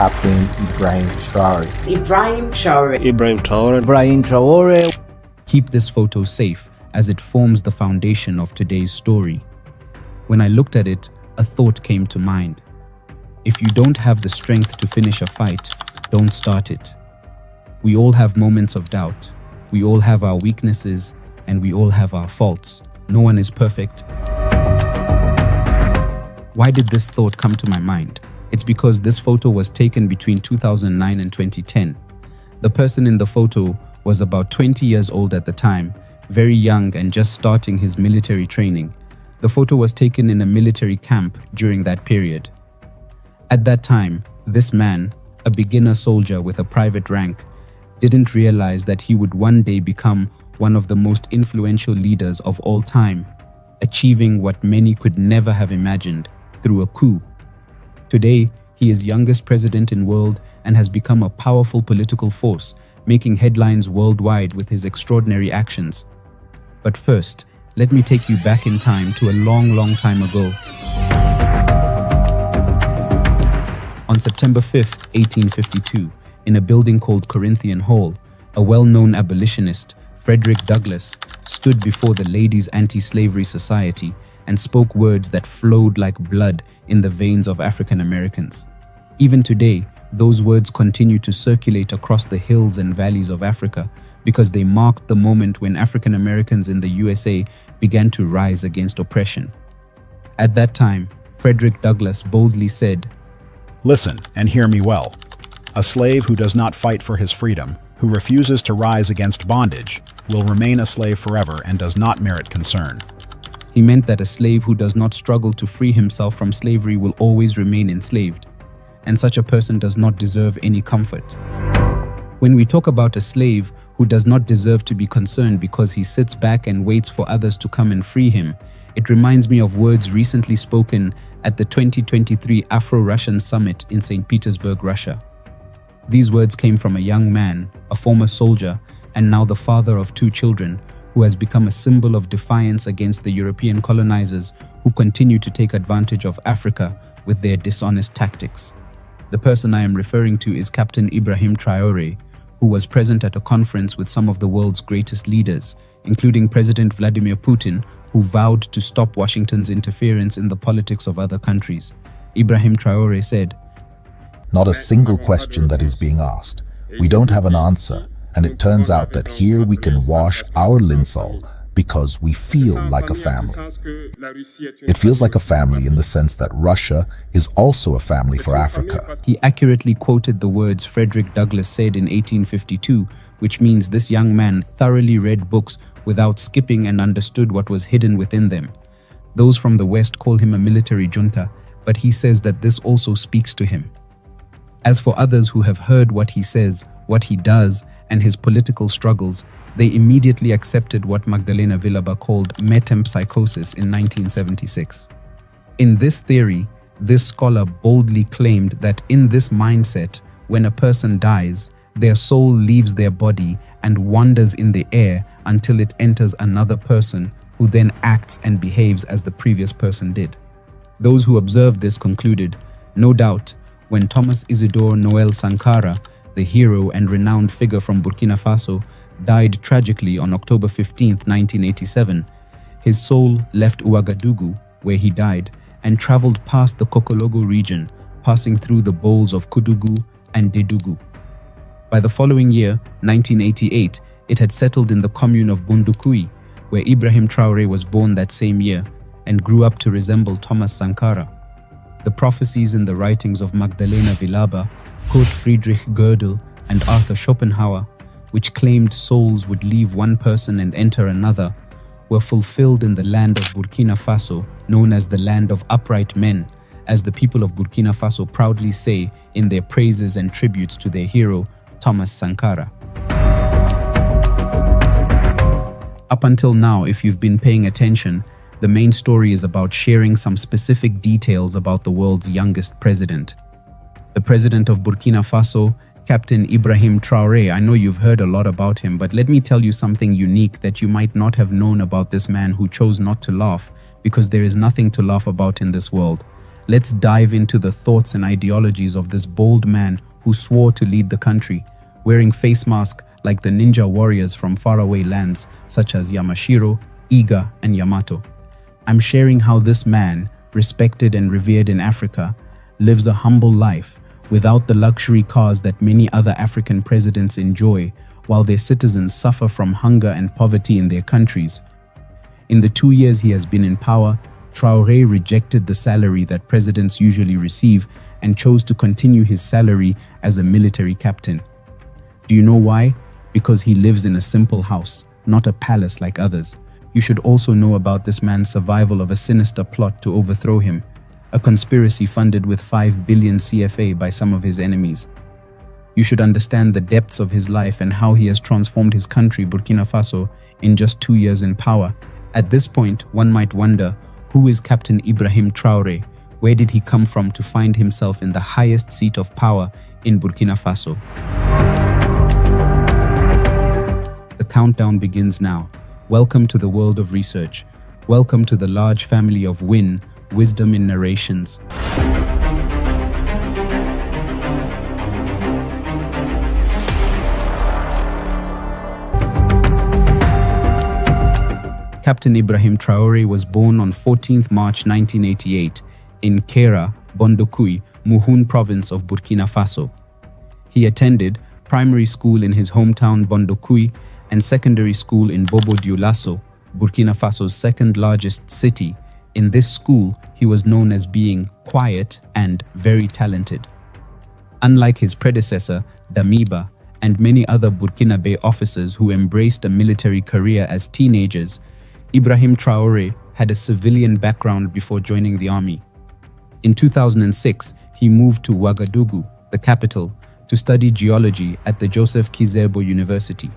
Captain Ibrahim Traore. Ibrahim Traore. Ibrahim Traore. Ibrahim Traore. Keep this photo safe as it forms the foundation of today's story. When I looked at it, a thought came to mind. If you don't have the strength to finish a fight, don't start it. We all have moments of doubt. We all have our weaknesses and we all have our faults. No one is perfect. Why did this thought come to my mind? It's because this photo was taken between 2009 and 2010. The person in the photo was about 20 years old at the time, very young and just starting his military training. The photo was taken in a military camp during that period. At that time, this man, a beginner soldier with a private rank, didn't realize that he would one day become one of the most influential leaders of all time, achieving what many could never have imagined through a coup. Today, he is youngest president in world and has become a powerful political force, making headlines worldwide with his extraordinary actions. But first, let me take you back in time to a long time ago. On September 5th, 1852, in a building called Corinthian Hall, a well-known abolitionist, Frederick Douglass, stood before the Ladies' Anti-Slavery Society and spoke words that flowed like blood in the veins of African Americans. Even today, those words continue to circulate across the hills and valleys of Africa because they marked the moment when African Americans in the USA began to rise against oppression. At that time, Frederick Douglass boldly said, "Listen and hear me well. A slave who does not fight for his freedom, who refuses to rise against bondage, will remain a slave forever and does not merit concern." He meant that a slave who does not struggle to free himself from slavery will always remain enslaved, and such a person does not deserve any comfort. When we talk about a slave who does not deserve to be concerned because he sits back and waits for others to come and free him, it reminds me of words recently spoken at the 2023 Afro-Russian Summit in St. Petersburg, Russia. These words came from a young man, a former soldier, and now the father of 2 children, who has become a symbol of defiance against the European colonizers who continue to take advantage of Africa with their dishonest tactics. The person I am referring to is Captain Ibrahim Traore, who was present at a conference with some of the world's greatest leaders, including President Vladimir Putin, who vowed to stop Washington's interference in the politics of other countries. Ibrahim Traore said, "Not a single question that is being asked. We don't have an answer, and it turns out that here we can wash our linseed because we feel like a family. It feels like a family in the sense that Russia is also a family for Africa." He accurately quoted the words Frederick Douglass said in 1852, which means this young man thoroughly read books without skipping and understood what was hidden within them. Those from the West call him a military junta, but he says that this also speaks to him. As for others who have heard what he says, what he does, and his political struggles, they immediately accepted what Magdalena Villaba called metempsychosis in 1976. In this theory, this scholar boldly claimed that in this mindset, when a person dies, their soul leaves their body and wanders in the air until it enters another person who then acts and behaves as the previous person did. Those who observed this concluded, no doubt, when Thomas Isidore Noel Sankara, the hero and renowned figure from Burkina Faso, died tragically on October 15, 1987, his soul left Ouagadougou, where he died, and traveled past the Kokologo region, passing through the bowls of Koudougou and Dédougou. By the following year, 1988, it had settled in the commune of Bundukui, where Ibrahim Traore was born that same year and grew up to resemble Thomas Sankara. The prophecies in the writings of Magdalena Villaba, Kurt Friedrich Gödel, and Arthur Schopenhauer, which claimed souls would leave one person and enter another, were fulfilled in the land of Burkina Faso, known as the land of upright men, as the people of Burkina Faso proudly say in their praises and tributes to their hero, Thomas Sankara. Up until now, if you've been paying attention, the main story is about sharing some specific details about the world's youngest president. The president of Burkina Faso, Captain Ibrahim Traore. I know you've heard a lot about him, but let me tell you something unique that you might not have known about this man who chose not to laugh, because there is nothing to laugh about in this world. Let's dive into the thoughts and ideologies of this bold man who swore to lead the country, wearing face masks like the ninja warriors from faraway lands such as Yamashiro, Iga, and Yamato. I'm sharing how this man, respected and revered in Africa, lives a humble life without the luxury cars that many other African presidents enjoy, while their citizens suffer from hunger and poverty in their countries. In the 2 years he has been in power, Traore rejected the salary that presidents usually receive and chose to continue his salary as a military captain. Do you know why? Because he lives in a simple house, not a palace like others. You should also know about this man's survival of a sinister plot to overthrow him, a conspiracy funded with 5 billion CFA by some of his enemies. You should understand the depths of his life and how he has transformed his country, Burkina Faso, in just 2 years in power. At this point, one might wonder, who is Captain Ibrahim Traore? Where did he come from to find himself in the highest seat of power in Burkina Faso? The countdown begins now. Welcome to the world of research. Welcome to the large family of wisdom in narrations. Captain Ibrahim Traore was born on 14th March 1988 in Kera, Bondokui, Muhun province of Burkina Faso. He attended primary school in his hometown Bondokui and secondary school in Bobo Dioulasso, Burkina Faso's second largest city. In this school, he was known as being quiet and very talented. Unlike his predecessor, Damiba, and many other Burkinabe officers who embraced a military career as teenagers, Ibrahim Traore had a civilian background before joining the army. In 2006, he moved to Ouagadougou, the capital, to study geology at the Joseph Kizerbo University.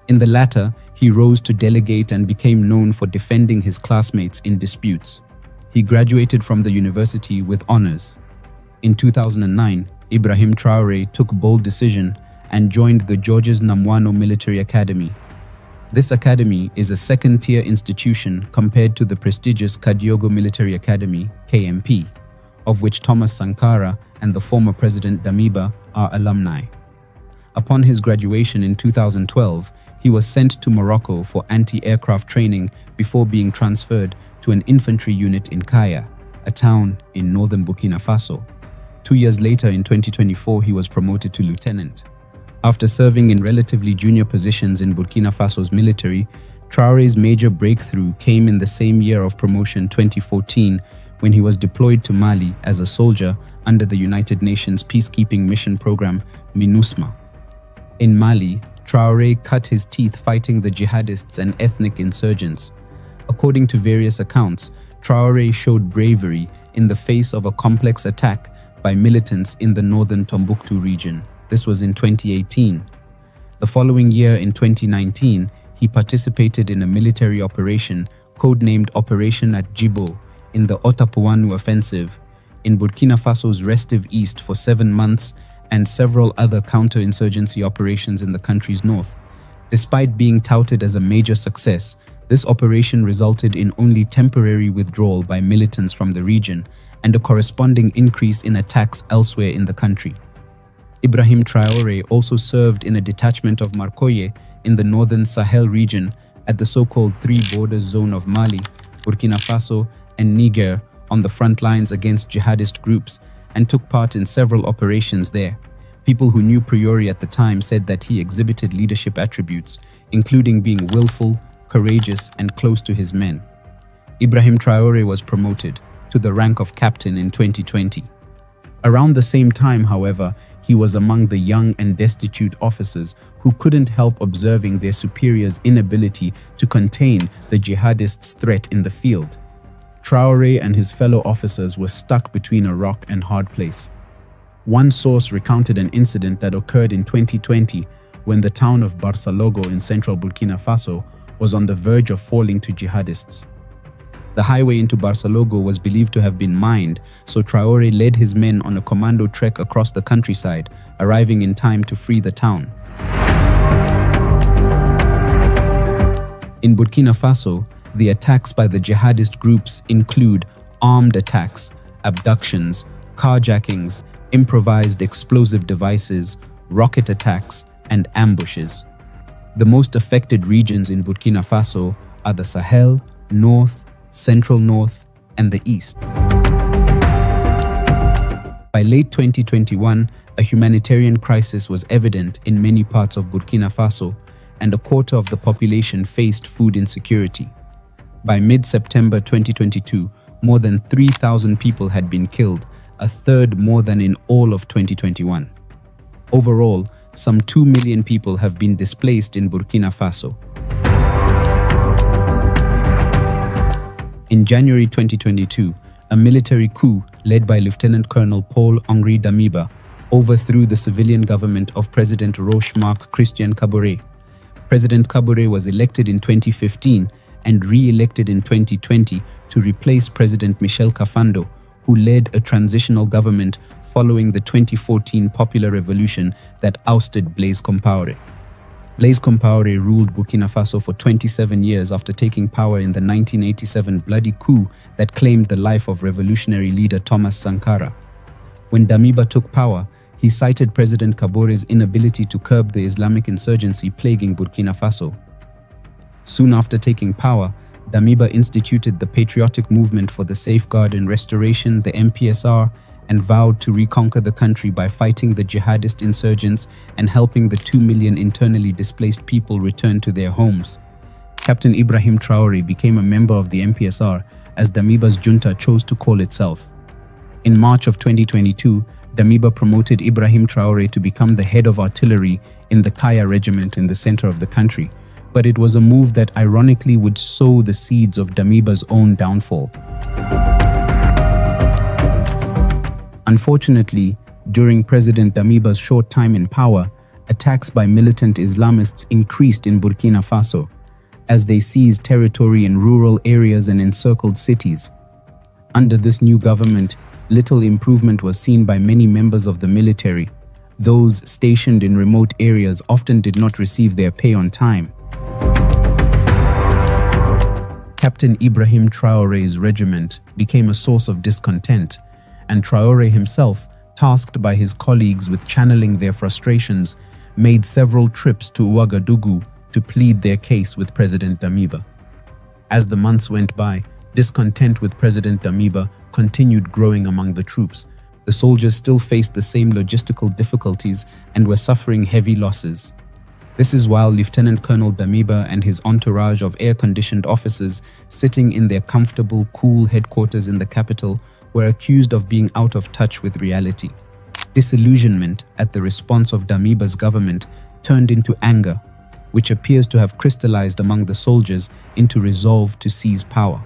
In the latter, he rose to delegate and became known for defending his classmates in disputes. He graduated from the university with honors. In 2009, Ibrahim Traore took bold decision and joined the Georges Namwano Military Academy. This academy is a second-tier institution compared to the prestigious Kadiogo Military Academy, KMP, of which Thomas Sankara and the former President Damiba are alumni. Upon his graduation in 2012, he was sent to Morocco for anti-aircraft training before being transferred to an infantry unit in Kaya, a town in northern Burkina Faso. 2 years later, in 2024, he was promoted to lieutenant. After serving in relatively junior positions in Burkina Faso's military, Traore's major breakthrough came in the same year of promotion, 2014, when he was deployed to Mali as a soldier under the United Nations peacekeeping mission program, MINUSMA. In Mali, Traore cut his teeth fighting the jihadists and ethnic insurgents. According to various accounts, Traore showed bravery in the face of a complex attack by militants in the northern Tombouctou region. This was in 2018. The following year, in 2019, he participated in a military operation codenamed Operation at Djibo in the Otapuanu offensive in Burkina Faso's restive east for 7 months and several other counterinsurgency operations in the country's north. Despite being touted as a major success, this operation resulted in only temporary withdrawal by militants from the region and a corresponding increase in attacks elsewhere in the country. Ibrahim Traore also served in a detachment of Marcoye in the northern Sahel region at the so-called Three Borders Zone of Mali, Burkina Faso, and Niger on the front lines against jihadist groups and took part in several operations there. People who knew Traore at the time said that he exhibited leadership attributes, including being willful, courageous, and close to his men. Ibrahim Traore was promoted to the rank of captain in 2020. Around the same time, however, he was among the young and destitute officers who couldn't help observing their superiors' inability to contain the jihadists' threat in the field. Traore and his fellow officers were stuck between a rock and hard place. One source recounted an incident that occurred in 2020 when the town of Barsalogo in central Burkina Faso was on the verge of falling to jihadists. The highway into Barsalogo was believed to have been mined, so Traore led his men on a commando trek across the countryside, arriving in time to free the town. In Burkina Faso, the attacks by the jihadist groups include armed attacks, abductions, carjackings, improvised explosive devices, rocket attacks, and ambushes. The most affected regions in Burkina Faso are the Sahel, North, Central North, and the East. By late 2021, a humanitarian crisis was evident in many parts of Burkina Faso, and a quarter of the population faced food insecurity. By mid-September 2022, more than 3,000 people had been killed, a third more than in all of 2021. Overall, some 2 million people have been displaced in Burkina Faso. In January 2022, a military coup led by Lieutenant Colonel Paul-Henri Damiba overthrew the civilian government of President Roch-Marc Christian Kabore. President Kabore was elected in 2015 and re-elected in 2020 to replace President Michel Kafando, who led a transitional government following the 2014 popular revolution that ousted Blaise Compaoré. Blaise Compaoré ruled Burkina Faso for 27 years after taking power in the 1987 bloody coup that claimed the life of revolutionary leader Thomas Sankara. When Damiba took power, he cited President Kabore's inability to curb the Islamic insurgency plaguing Burkina Faso. Soon after taking power, Damiba instituted the Patriotic Movement for the Safeguard and Restoration, the MPSR, and vowed to reconquer the country by fighting the jihadist insurgents and helping the 2 million internally displaced people return to their homes. Captain Ibrahim Traore became a member of the MPSR, as Damiba's junta chose to call itself. In March of 2022, Damiba promoted Ibrahim Traore to become the head of artillery in the Kaya regiment in the center of the country, but it was a move that ironically would sow the seeds of Damiba's own downfall. Unfortunately, during President Damiba's short time in power, attacks by militant Islamists increased in Burkina Faso as they seized territory in rural areas and encircled cities. Under this new government, little improvement was seen by many members of the military. Those stationed in remote areas often did not receive their pay on time. Captain Ibrahim Traore's regiment became a source of discontent, and Traore himself, tasked by his colleagues with channeling their frustrations, made several trips to Ouagadougou to plead their case with President Damiba. As the months went by, discontent with President Damiba continued growing among the troops. The soldiers still faced the same logistical difficulties and were suffering heavy losses. This is while Lieutenant Colonel Damiba and his entourage of air-conditioned officers sitting in their comfortable, cool headquarters in the capital were accused of being out of touch with reality. Disillusionment at the response of Damiba's government turned into anger, which appears to have crystallized among the soldiers into resolve to seize power.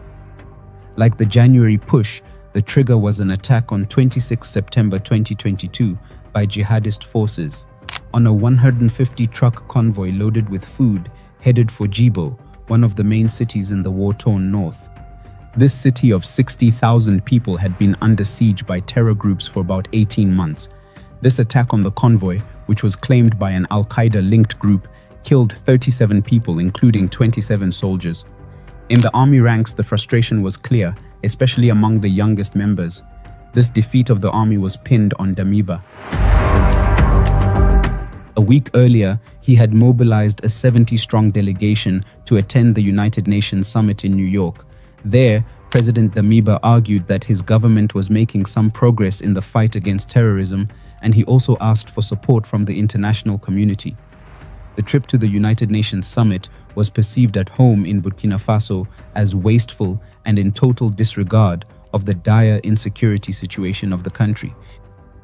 Like the January push, the trigger was an attack on 26 September 2022 by jihadist forces on a 150-truck convoy loaded with food headed for Djibo, one of the main cities in the war-torn north. This city of 60,000 people had been under siege by terror groups for about 18 months. This attack on the convoy, which was claimed by an Al-Qaeda-linked group, killed 37 people, including 27 soldiers. In the army ranks, the frustration was clear, especially among the youngest members. This defeat of the army was pinned on Damiba. A week earlier, he had mobilized a 70-strong delegation to attend the United Nations Summit in New York. There, President Damiba argued that his government was making some progress in the fight against terrorism, and he also asked for support from the international community. The trip to the United Nations Summit was perceived at home in Burkina Faso as wasteful and in total disregard of the dire insecurity situation of the country.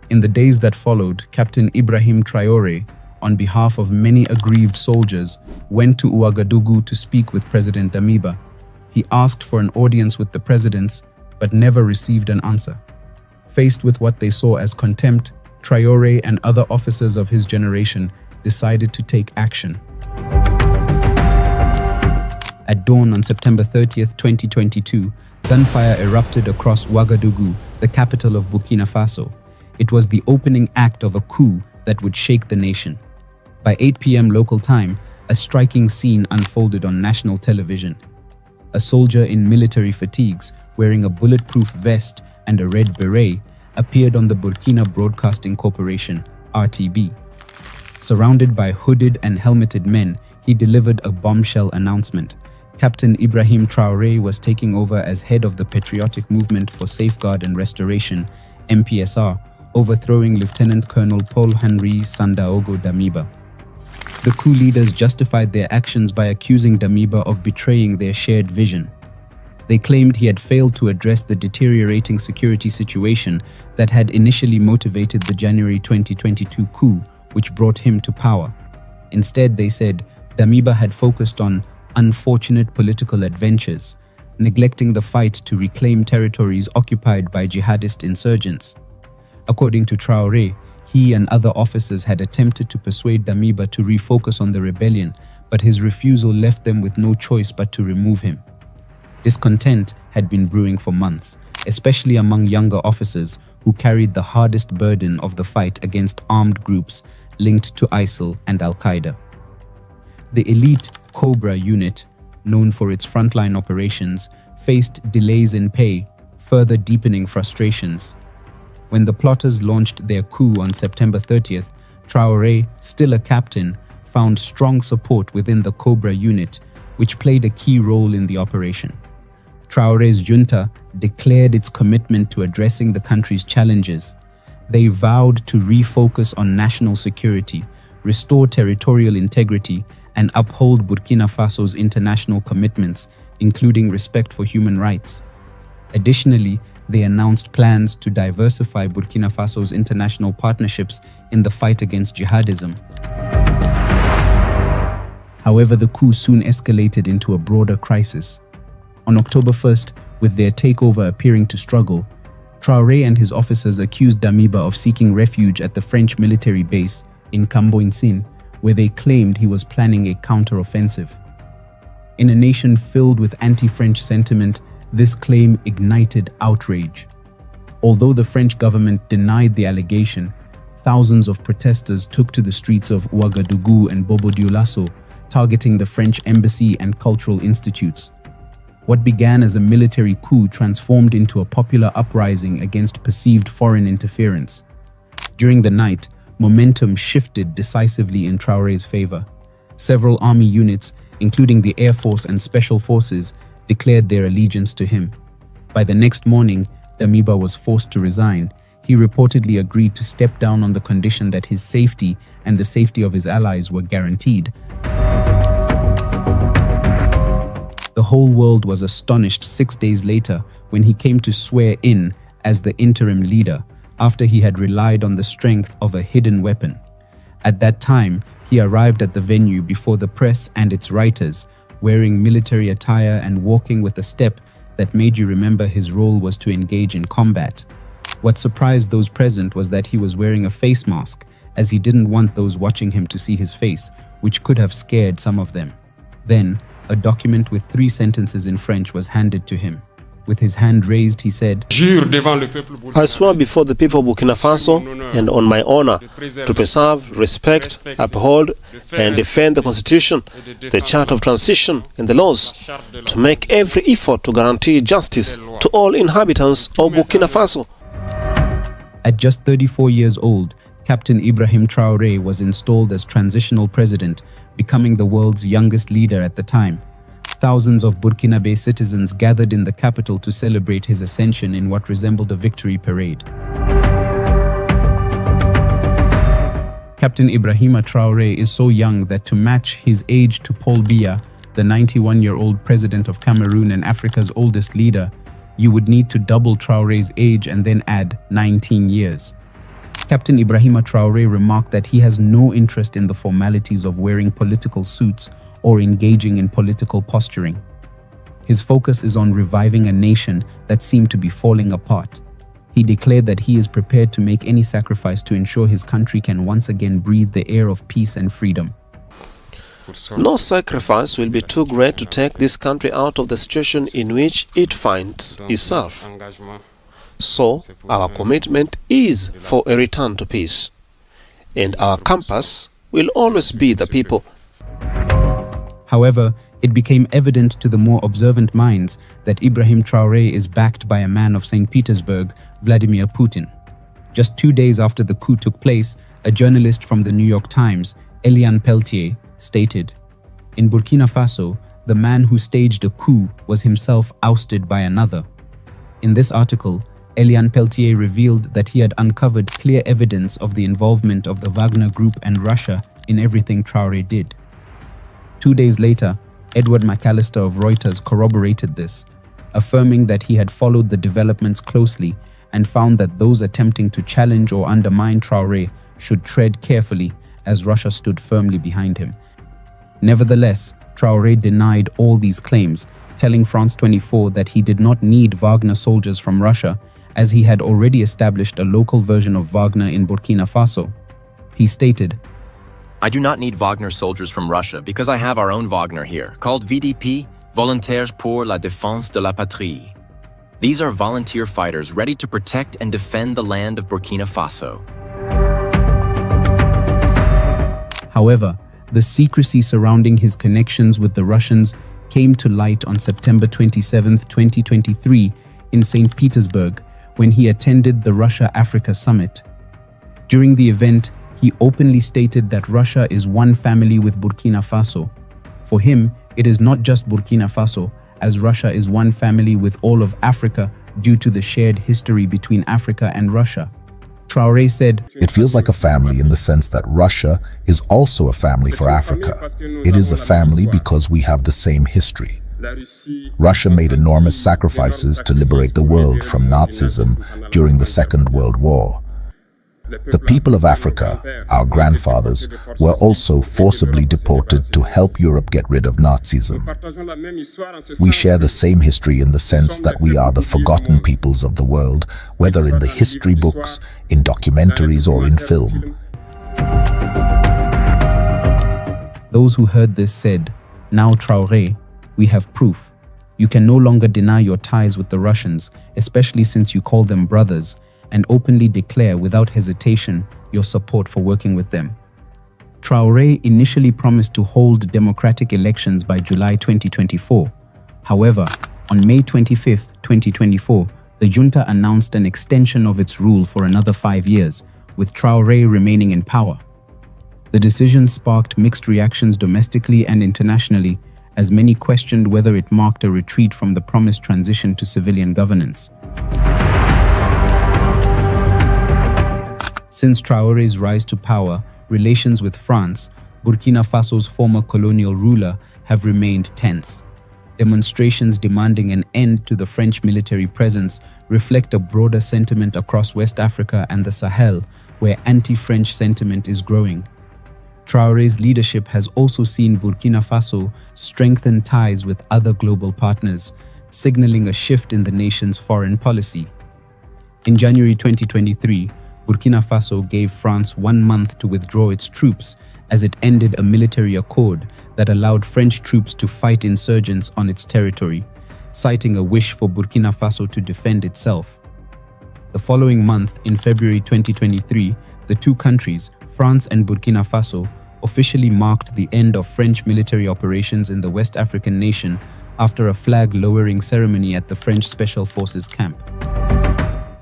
In the days that followed, Captain Ibrahim Traore, on behalf of many aggrieved soldiers, went to Ouagadougou to speak with President Damiba. He asked for an audience with the presidents, but never received an answer. Faced with what they saw as contempt, Traore and other officers of his generation decided to take action. At dawn on September 30th, 2022, gunfire erupted across Ouagadougou, the capital of Burkina Faso. It was the opening act of a coup that would shake the nation. By 8 p.m. local time, a striking scene unfolded on national television. A soldier in military fatigues, wearing a bulletproof vest, and a red beret, appeared on the Burkina Broadcasting Corporation, RTB. Surrounded by hooded and helmeted men, he delivered a bombshell announcement. Captain Ibrahim Traore was taking over as head of the Patriotic Movement for Safeguard and Restoration, MPSR, overthrowing Lieutenant Colonel Paul-Henri Sandaogo Damiba. The coup leaders justified their actions by accusing Damiba of betraying their shared vision. They claimed he had failed to address the deteriorating security situation that had initially motivated the January 2022 coup, which brought him to power. Instead, they said, Damiba had focused on unfortunate political adventures, neglecting the fight to reclaim territories occupied by jihadist insurgents. According to Traore, he and other officers had attempted to persuade Damiba to refocus on the rebellion, but his refusal left them with no choice but to remove him. Discontent had been brewing for months, especially among younger officers who carried the hardest burden of the fight against armed groups linked to ISIL and Al-Qaeda. The elite Cobra unit, known for its frontline operations, faced delays in pay, further deepening frustrations. When the plotters launched their coup on September 30th, Traore, still a captain, found strong support within the Cobra unit, which played a key role in the operation. Traore's junta declared its commitment to addressing the country's challenges. They vowed to refocus on national security, restore territorial integrity, and uphold Burkina Faso's international commitments, including respect for human rights. Additionally, they announced plans to diversify Burkina Faso's international partnerships in the fight against jihadism. However, the coup soon escalated into a broader crisis. On October 1st, with their takeover appearing to struggle, Traore and his officers accused Damiba of seeking refuge at the French military base in Camboinsin, where they claimed he was planning a counter-offensive. In a nation filled with anti-French sentiment, this claim ignited outrage. Although the French government denied the allegation, thousands of protesters took to the streets of Ouagadougou and Bobo-Dioulasso, targeting the French embassy and cultural institutes. What began as a military coup transformed into a popular uprising against perceived foreign interference. During the night, momentum shifted decisively in Traore's favor. Several army units, including the Air Force and Special Forces, declared their allegiance to him. By the next morning, Damiba was forced to resign. He reportedly agreed to step down on the condition that his safety and the safety of his allies were guaranteed. The whole world was astonished 6 days later when he came to swear in as the interim leader after he had relied on the strength of a hidden weapon. At that time, he arrived at the venue before the press and its writers, wearing military attire and walking with a step that made you remember his role was to engage in combat. What surprised those present was that he was wearing a face mask, as he didn't want those watching him to see his face, which could have scared some of them. Then, a document with 3 sentences in French was handed to him. With his hand raised, he said, I swear before the people of Burkina Faso and on my honor to preserve, respect, uphold, and defend the Constitution, the Charter of Transition, and the laws, to make every effort to guarantee justice to all inhabitants of Burkina Faso. At just 34 years old, Captain Ibrahim Traore was installed as transitional president, becoming the world's youngest leader at the time. Thousands of Burkinabe citizens gathered in the capital to celebrate his ascension in what resembled a victory parade. Captain Ibrahima Traore is so young that to match his age to Paul Biya, the 91-year-old president of Cameroon and Africa's oldest leader, you would need to double Traore's age and then add 19 years. Captain Ibrahima Traore remarked that he has no interest in the formalities of wearing political suits or engaging in political posturing. His focus is on reviving a nation that seemed to be falling apart. He declared that he is prepared to make any sacrifice to ensure his country can once again breathe the air of peace and freedom. No sacrifice will be too great to take this country out of the situation in which it finds itself. So, our commitment is for a return to peace, and our compass will always be the people. However, it became evident to the more observant minds that Ibrahim Traore is backed by a man of St. Petersburg, Vladimir Putin. Just 2 days after the coup took place, a journalist from the New York Times, Eliane Peltier, stated, "In Burkina Faso, the man who staged a coup was himself ousted by another." In this article, Eliane Peltier revealed that he had uncovered clear evidence of the involvement of the Wagner Group and Russia in everything Traore did. 2 days later, Edward McAllister of Reuters corroborated this, affirming that he had followed the developments closely and found that those attempting to challenge or undermine Traore should tread carefully, as Russia stood firmly behind him. Nevertheless, Traore denied all these claims, telling France 24 that he did not need Wagner soldiers from Russia, as he had already established a local version of Wagner in Burkina Faso. He stated, "I do not need Wagner soldiers from Russia because I have our own Wagner here, called VDP, Volontaires pour la Défense de la Patrie. These are volunteer fighters ready to protect and defend the land of Burkina Faso." However, the secrecy surrounding his connections with the Russians came to light on September 27, 2023, in St. Petersburg, when he attended the Russia-Africa Summit. During the event, he openly stated that Russia is one family with Burkina Faso. For him, it is not just Burkina Faso, as Russia is one family with all of Africa due to the shared history between Africa and Russia. Traore said, "It feels like a family in the sense that Russia is also a family for Africa. It is a family because we have the same history. Russia made enormous sacrifices to liberate the world from Nazism during the Second World War. The people of Africa, our grandfathers, were also forcibly deported to help Europe get rid of Nazism. We share the same history in the sense that we are the forgotten peoples of the world, whether in the history books, in documentaries, or in film." Those who heard this said, "Now Traore, we have proof. You can no longer deny your ties with the Russians, especially since you call them brothers, and openly declare without hesitation your support for working with them." Traore initially promised to hold democratic elections by July 2024. However, on May 25, 2024, the junta announced an extension of its rule for another 5 years, with Traore remaining in power. The decision sparked mixed reactions domestically and internationally, as many questioned whether it marked a retreat from the promised transition to civilian governance. Since Traore's rise to power, relations with France, Burkina Faso's former colonial ruler, have remained tense. Demonstrations demanding an end to the French military presence reflect a broader sentiment across West Africa and the Sahel, where anti-French sentiment is growing. Traore's leadership has also seen Burkina Faso strengthen ties with other global partners, signaling a shift in the nation's foreign policy. In January 2023, Burkina Faso gave France 1 month to withdraw its troops as it ended a military accord that allowed French troops to fight insurgents on its territory, citing a wish for Burkina Faso to defend itself. The following month, in February 2023, the two countries, France and Burkina Faso, officially marked the end of French military operations in the West African nation after a flag-lowering ceremony at the French Special Forces camp.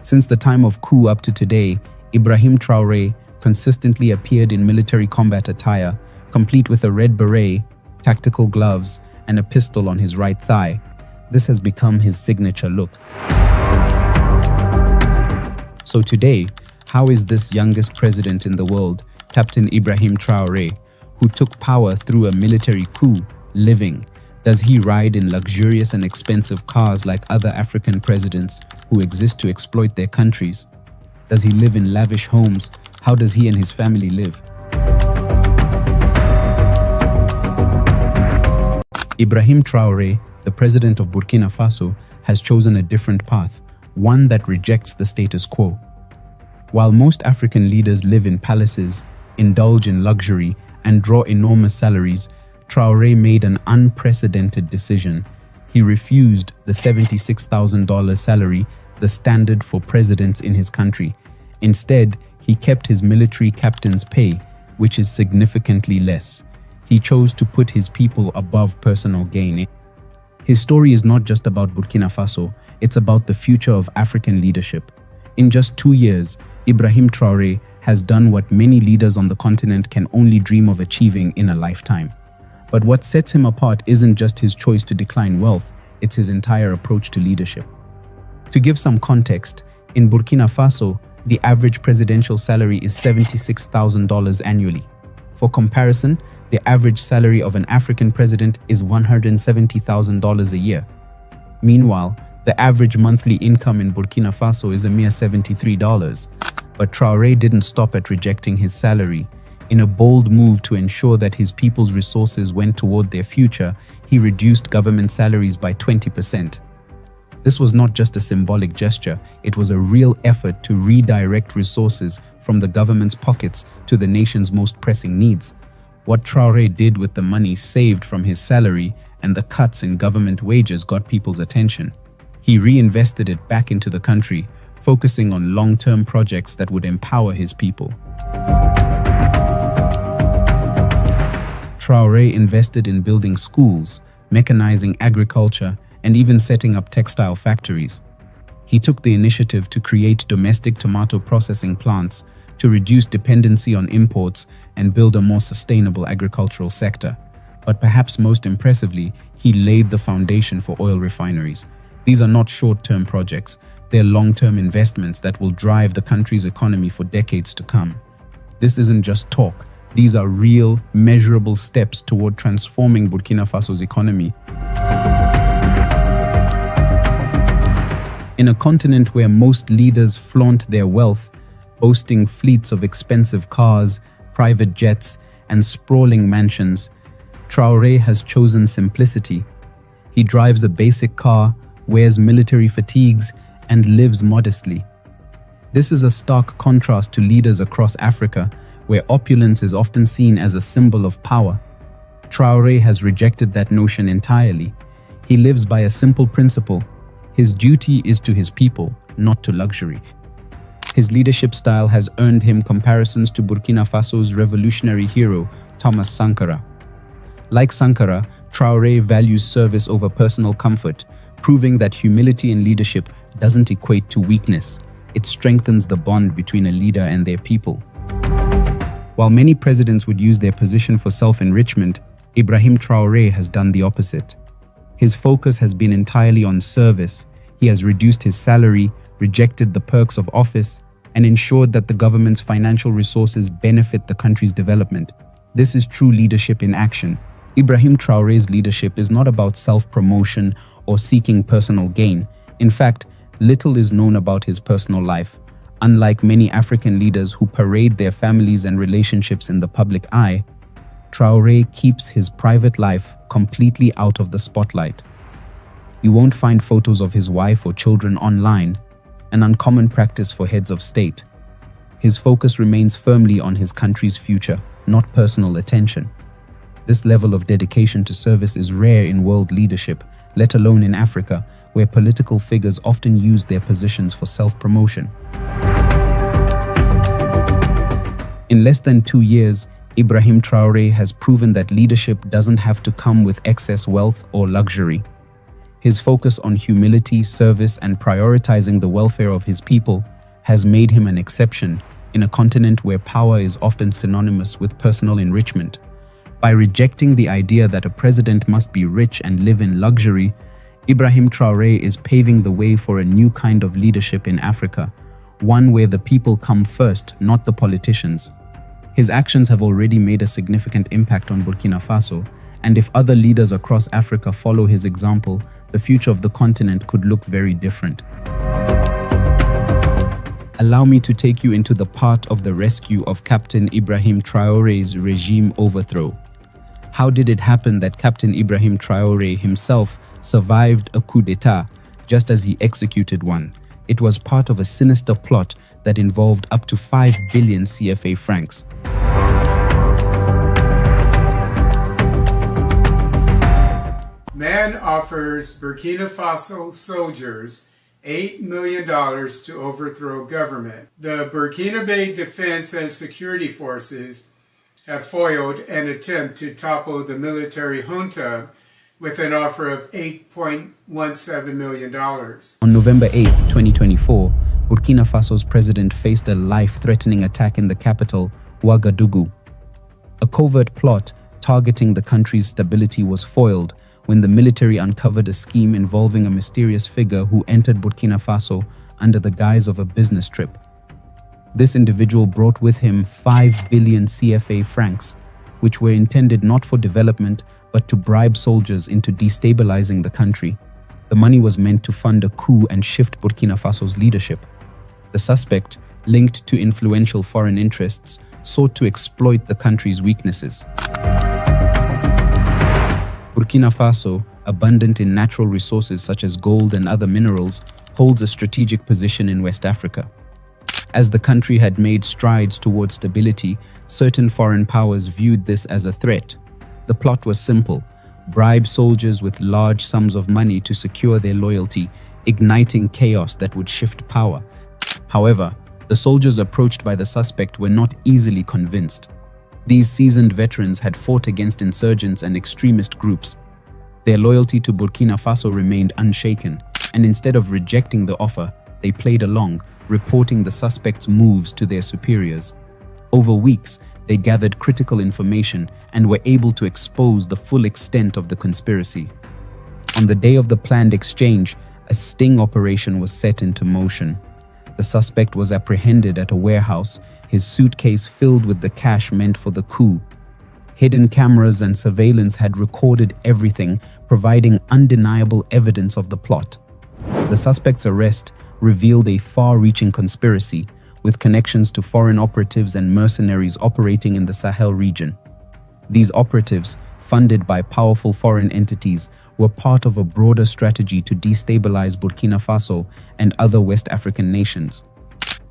Since the time of coup up to today, Ibrahim Traore consistently appeared in military combat attire, complete with a red beret, tactical gloves, and a pistol on his right thigh. This has become his signature look. So today, how is this youngest president in the world, Captain Ibrahim Traore, who took power through a military coup, living? Does he ride in luxurious and expensive cars like other African presidents who exist to exploit their countries? Does he live in lavish homes? How does he and his family live? Ibrahim Traore, the president of Burkina Faso, has chosen a different path, one that rejects the status quo. While most African leaders live in palaces, indulge in luxury, and draw enormous salaries, Traore made an unprecedented decision. He refused the $76,000 salary, the standard for presidents in his country. Instead, he kept his military captain's pay, which is significantly less. He chose to put his people above personal gain. His story is not just about Burkina Faso, it's about the future of African leadership. In just 2 years, Ibrahim Traore has done what many leaders on the continent can only dream of achieving in a lifetime. But what sets him apart isn't just his choice to decline wealth, it's his entire approach to leadership. To give some context, in Burkina Faso, the average presidential salary is $76,000 annually. For comparison, the average salary of an African president is $170,000 a year. Meanwhile, the average monthly income in Burkina Faso is a mere $73. But Traore didn't stop at rejecting his salary. In a bold move to ensure that his people's resources went toward their future, he reduced government salaries by 20%. This was not just a symbolic gesture, it was a real effort to redirect resources from the government's pockets to the nation's most pressing needs. What Traore did with the money saved from his salary and the cuts in government wages got people's attention. He reinvested it back into the country, focusing on long-term projects that would empower his people. Traore invested in building schools, mechanizing agriculture, and even setting up textile factories. He took the initiative to create domestic tomato processing plants to reduce dependency on imports and build a more sustainable agricultural sector. But perhaps most impressively, he laid the foundation for oil refineries. These are not short-term projects, they're long-term investments that will drive the country's economy for decades to come. This isn't just talk, these are real, measurable steps toward transforming Burkina Faso's economy. In a continent where most leaders flaunt their wealth, boasting fleets of expensive cars, private jets, and sprawling mansions, Traore has chosen simplicity. He drives a basic car, wears military fatigues, and lives modestly. This is a stark contrast to leaders across Africa, where opulence is often seen as a symbol of power. Traore has rejected that notion entirely. He lives by a simple principle. His duty is to his people, not to luxury. His leadership style has earned him comparisons to Burkina Faso's revolutionary hero, Thomas Sankara. Like Sankara, Traore values service over personal comfort, proving that humility in leadership doesn't equate to weakness. It strengthens the bond between a leader and their people. While many presidents would use their position for self-enrichment, Ibrahim Traore has done the opposite. His focus has been entirely on service. He has reduced his salary, rejected the perks of office, and ensured that the government's financial resources benefit the country's development. This is true leadership in action. Ibrahim Traore's leadership is not about self-promotion or seeking personal gain. In fact, little is known about his personal life. Unlike many African leaders who parade their families and relationships in the public eye, Traore keeps his private life completely out of the spotlight. You won't find photos of his wife or children online, an uncommon practice for heads of state. His focus remains firmly on his country's future, not personal attention. This level of dedication to service is rare in world leadership, let alone in Africa, where political figures often use their positions for self-promotion. In less than 2 years, Ibrahim Traore has proven that leadership doesn't have to come with excess wealth or luxury. His focus on humility, service, and prioritizing the welfare of his people has made him an exception in a continent where power is often synonymous with personal enrichment. By rejecting the idea that a president must be rich and live in luxury, Ibrahim Traore is paving the way for a new kind of leadership in Africa, one where the people come first, not the politicians. His actions have already made a significant impact on Burkina Faso, and if other leaders across Africa follow his example, the future of the continent could look very different. Allow me to take you into the part of the rescue of Captain Ibrahim Traore's regime overthrow. How did it happen that Captain Ibrahim Traore himself survived a coup d'etat just as he executed one? It was part of a sinister plot that involved up to 5 billion CFA francs. Man offers Burkina Faso soldiers $8 million to overthrow government. The Burkina Faso Defense and Security Forces have foiled an attempt to topple the military junta with an offer of $8.17 million. On November 8, 2024, Burkina Faso's president faced a life-threatening attack in the capital, Ouagadougou. A covert plot targeting the country's stability was foiled when the military uncovered a scheme involving a mysterious figure who entered Burkina Faso under the guise of a business trip. This individual brought with him 5 billion CFA francs, which were intended not for development but to bribe soldiers into destabilizing the country. The money was meant to fund a coup and shift Burkina Faso's leadership. The suspect, linked to influential foreign interests, sought to exploit the country's weaknesses. Burkina Faso, abundant in natural resources such as gold and other minerals, holds a strategic position in West Africa. As the country had made strides towards stability, certain foreign powers viewed this as a threat. The plot was simple: bribe soldiers with large sums of money to secure their loyalty, igniting chaos that would shift power. However, the soldiers approached by the suspect were not easily convinced. These seasoned veterans had fought against insurgents and extremist groups. Their loyalty to Burkina Faso remained unshaken, and instead of rejecting the offer, they played along, reporting the suspect's moves to their superiors. Over weeks, they gathered critical information and were able to expose the full extent of the conspiracy. On the day of the planned exchange, a sting operation was set into motion. The suspect was apprehended at a warehouse, his suitcase filled with the cash meant for the coup. Hidden cameras and surveillance had recorded everything, providing undeniable evidence of the plot. The suspect's arrest revealed a far-reaching conspiracy, with connections to foreign operatives and mercenaries operating in the Sahel region. These operatives, funded by powerful foreign entities, were part of a broader strategy to destabilize Burkina Faso and other West African nations.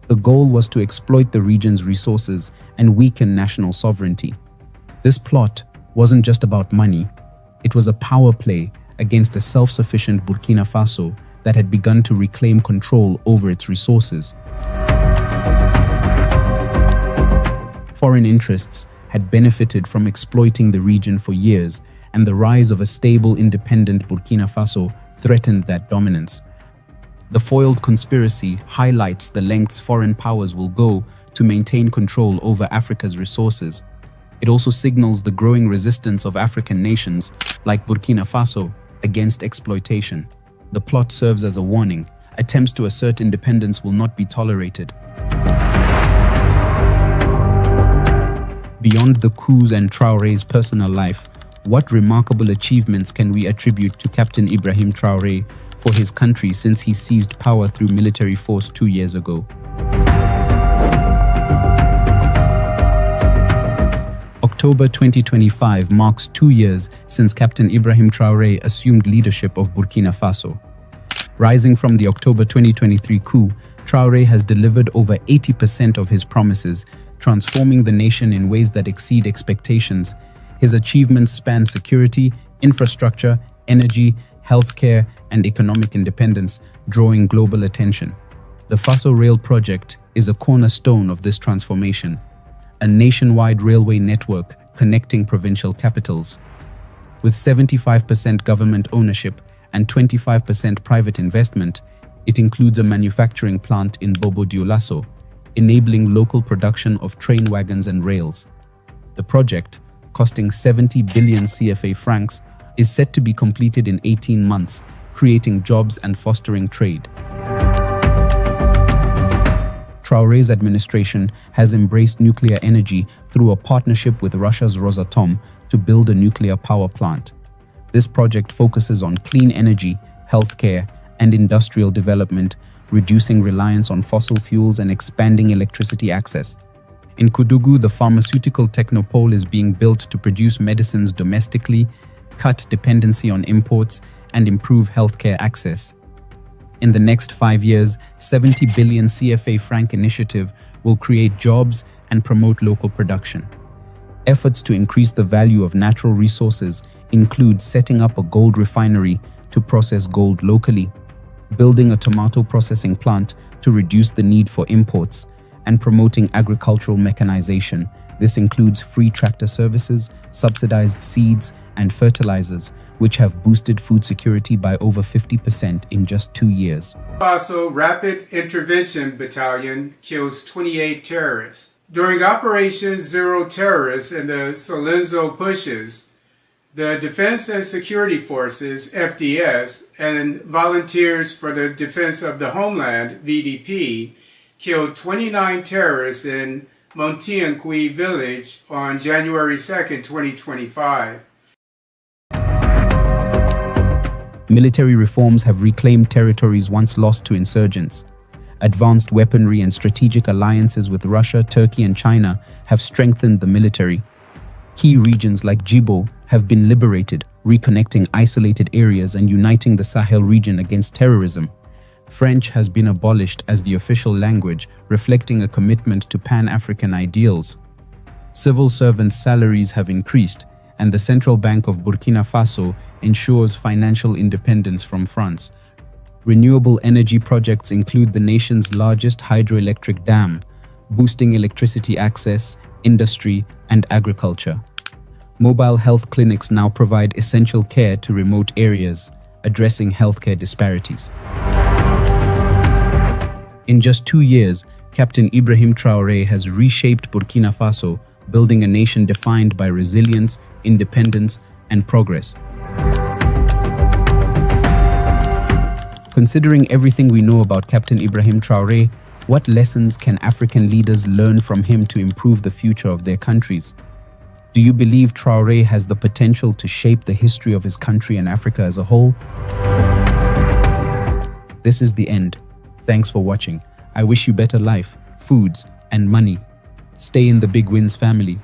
The goal was to exploit the region's resources and weaken national sovereignty. This plot wasn't just about money. It was a power play against a self-sufficient Burkina Faso that had begun to reclaim control over its resources. Foreign interests had benefited from exploiting the region for years, and the rise of a stable, independent Burkina Faso threatened that dominance. The foiled conspiracy highlights the lengths foreign powers will go to maintain control over Africa's resources. It also signals the growing resistance of African nations, like Burkina Faso, against exploitation. The plot serves as a warning. Attempts to assert independence will not be tolerated. Beyond the coups and Traore's personal life, what remarkable achievements can we attribute to Captain Ibrahim Traore for his country since he seized power through military force 2 years ago? October 2025 marks 2 years since Captain Ibrahim Traore assumed leadership of Burkina Faso. Rising from the October 2023 coup, Traore has delivered over 80% of his promises, transforming the nation in ways that exceed expectations. His achievements span security, infrastructure, energy, healthcare, and economic independence, drawing global attention. The Faso Rail project is a cornerstone of this transformation, a nationwide railway network connecting provincial capitals. With 75% government ownership and 25% private investment, it includes a manufacturing plant in Bobo-Dioulasso, enabling local production of train wagons and rails. The project, costing 70 billion CFA francs, is set to be completed in 18 months, creating jobs and fostering trade. Traore's administration has embraced nuclear energy through a partnership with Russia's Rosatom to build a nuclear power plant. This project focuses on clean energy, healthcare, and industrial development, reducing reliance on fossil fuels and expanding electricity access. In Koudougou, the pharmaceutical technopole is being built to produce medicines domestically, cut dependency on imports, and improve healthcare access. In the next 5 years, 70 billion CFA franc initiative will create jobs and promote local production. Efforts to increase the value of natural resources include setting up a gold refinery to process gold locally, building a tomato processing plant to reduce the need for imports, and promoting agricultural mechanization This includes free tractor services, subsidized seeds, and fertilizers, which have boosted food security by over 50% in just 2 years. Faso Rapid Intervention Battalion kills 28 terrorists. During Operation Zero Terrorists in the Solenzo pushes, the Defense and Security Forces, FDS, and Volunteers for the Defense of the Homeland, VDP, killed 29 terrorists in Montianqui village on January 2nd, 2025. Military reforms have reclaimed territories once lost to insurgents. Advanced weaponry and strategic alliances with Russia, Turkey, and China have strengthened the military. Key regions like Djibo have been liberated, reconnecting isolated areas and uniting the Sahel region against terrorism. French has been abolished as the official language, reflecting a commitment to Pan-African ideals. Civil servants' salaries have increased, and the Central Bank of Burkina Faso ensures financial independence from France. Renewable energy projects include the nation's largest hydroelectric dam, boosting electricity access, industry, and agriculture. Mobile health clinics now provide essential care to remote areas, addressing healthcare disparities. In just 2 years, Captain Ibrahim Traore has reshaped Burkina Faso, building a nation defined by resilience, independence, and progress. Considering everything we know about Captain Ibrahim Traore, what lessons can African leaders learn from him to improve the future of their countries? Do you believe Traore has the potential to shape the history of his country and Africa as a whole? This is the end. Thanks for watching. I wish you better life, foods, and money. Stay in the Big Wins family.